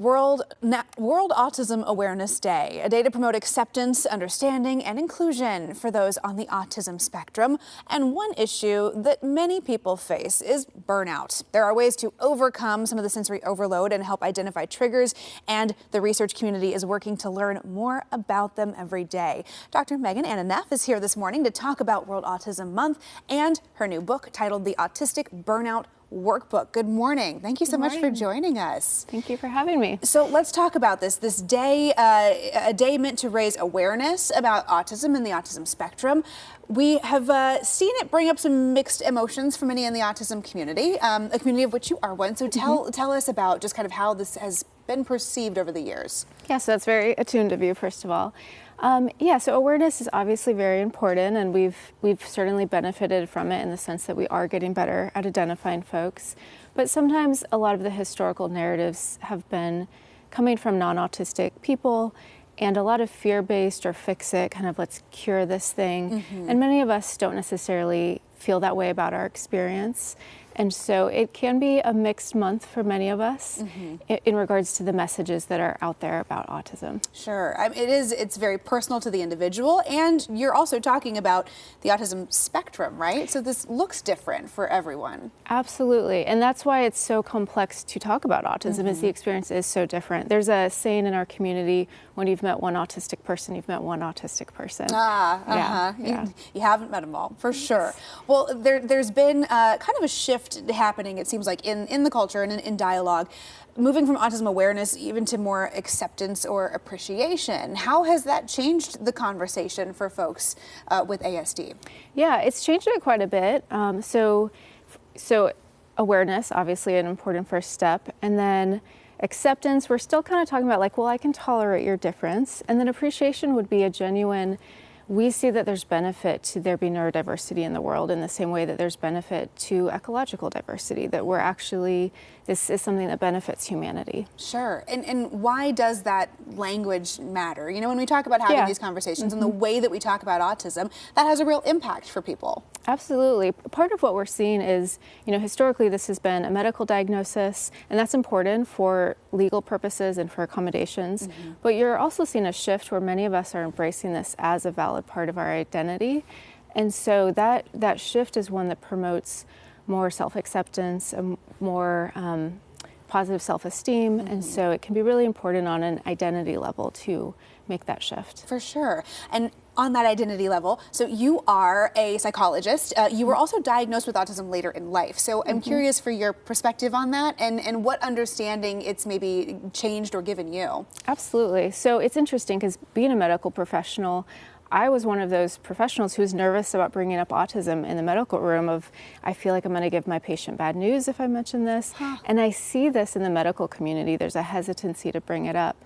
World Autism Awareness Day, a day to promote acceptance, understanding, and inclusion for those on the autism spectrum. And one issue that many people face is burnout. There are ways to overcome some of the sensory overload and help identify triggers, and the research community is working to learn more about them every day. Dr. Megan Anna is here this morning to talk about World Autism Month and her new book titled The Autistic Burnout Workbook. Good morning. Thank you so much for joining us. Thank you for having me. So let's talk about this day, a day meant to raise awareness about autism and the autism spectrum. We have seen it bring up some mixed emotions for many in the autism community, a community of which you are one. So tell us about just kind of how this has been perceived over the years. Yeah, so that's very attuned of you, first of all. So awareness is obviously very important, and we've certainly benefited from it in the sense that we are getting better at identifying folks. But sometimes a lot of the historical narratives have been coming from non-autistic people, and a lot of fear-based or fix-it, kind of let's cure this thing. And many of us don't necessarily feel that way about our experience. And so it can be a mixed month for many of us in regards to the messages that are out there about autism. Sure. It's very personal to the individual, and you're also talking about the autism spectrum, right? So this looks different for everyone. Absolutely. And that's why it's so complex to talk about autism, is the experience is so different. There's a saying in our community, when you've met one autistic person, you've met one autistic person. You haven't met them all, for sure. Well, there's been kind of a shift happening, it seems like, in the culture and in dialogue, moving from autism awareness even to more acceptance or appreciation. How has that changed the conversation for folks with ASD? Yeah, it's changed it quite a bit. So awareness, obviously an important first step, and then acceptance, we're still kind of talking about like, well, I can tolerate your difference. And then appreciation would be a genuine, we see that there's benefit to there be neurodiversity in the world in the same way that there's benefit to ecological diversity, that we're actually, this is something that benefits humanity. Sure. And why does that language matter? You know, when we talk about having these conversations and the way that we talk about autism, that has a real impact for people. Absolutely. Part of what we're seeing is, you know, historically this has been a medical diagnosis, and that's important for legal purposes and for accommodations. But you're also seeing a shift where many of us are embracing this as a valid part of our identity. And so that shift is one that promotes more self-acceptance, and more positive self-esteem. And so it can be really important on an identity level to make that shift. For sure. And on that identity level, so you are a psychologist. You were also diagnosed with autism later in life. So I'm curious for your perspective on that, and what understanding it's maybe changed or given you. Absolutely. So it's interesting because being a medical professional, I was one of those professionals who was nervous about bringing up autism in the medical room of, I feel like I'm going to give my patient bad news if I mention this. And I see this in the medical community. There's a hesitancy to bring it up.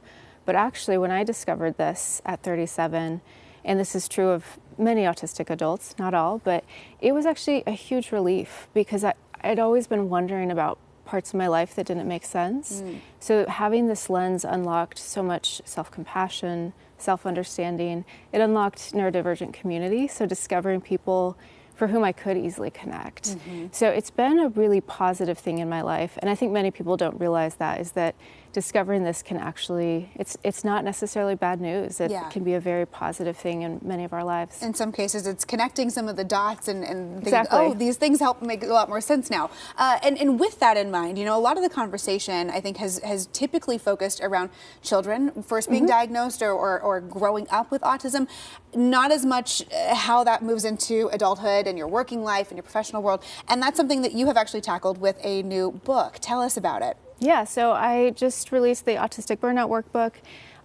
But actually, when I discovered this at 37, and this is true of many autistic adults, not all, but it was actually a huge relief because I'd always been wondering about parts of my life that didn't make sense. So having this lens unlocked so much self-compassion, self-understanding. It unlocked neurodivergent community, so discovering people for whom I could easily connect. So it's been a really positive thing in my life, and I think many people don't realize that, is that discovering this can actually, it's not necessarily bad news. It can be a very positive thing in many of our lives. In some cases, it's connecting some of the dots and thinking, oh, these things help make a lot more sense now. And with that in mind, you know, a lot of the conversation, I think, has typically focused around children first being diagnosed or growing up with autism, not as much how that moves into adulthood and your working life and your professional world. And that's something that you have actually tackled with a new book. Tell us about it. Yeah, so I just released the Autistic Burnout Workbook,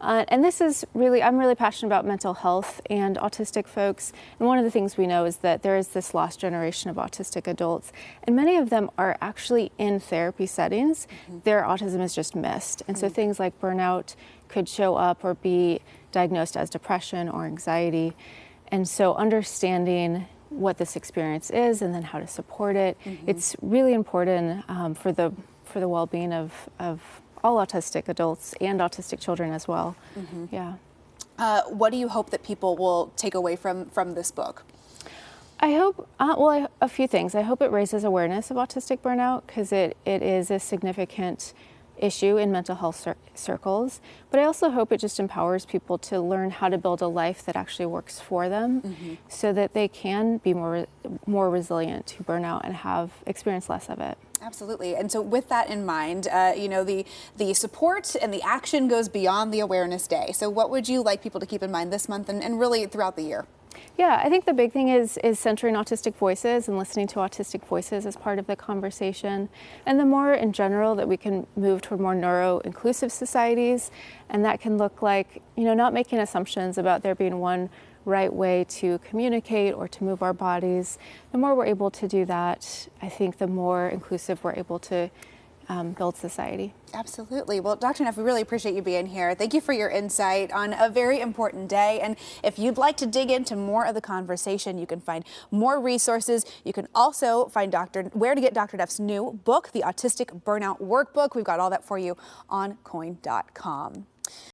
and this is really, I'm really passionate about mental health and autistic folks, and one of the things we know is that there is this lost generation of autistic adults, and many of them are actually in therapy settings. Their autism is just missed, and so things like burnout could show up or be diagnosed as depression or anxiety, and so understanding what this experience is and then how to support it, it's really important for the well-being of all autistic adults and autistic children as well. What do you hope that people will take away from this book? I hope, a few things. I hope it raises awareness of autistic burnout because it is a significant issue in mental health circles, but I also hope it just empowers people to learn how to build a life that actually works for them so that they can be more resilient to burnout and experience less of it. Absolutely. And so with that in mind, the support and the action goes beyond the Awareness Day. So what would you like people to keep in mind this month and really throughout the year? Yeah, I think the big thing is centering autistic voices and listening to autistic voices as part of the conversation. And the more in general that we can move toward more neuro-inclusive societies, and that can look like, not making assumptions about there being one right way to communicate or to move our bodies. The more we're able to do that, I think the more inclusive we're able to build society. Absolutely. Well, Dr. Neff, we really appreciate you being here. Thank you for your insight on a very important day. And if you'd like to dig into more of the conversation, you can find more resources. You can also find where to get Dr. Neff's new book, The Autistic Burnout Workbook. We've got all that for you on KOIN.com.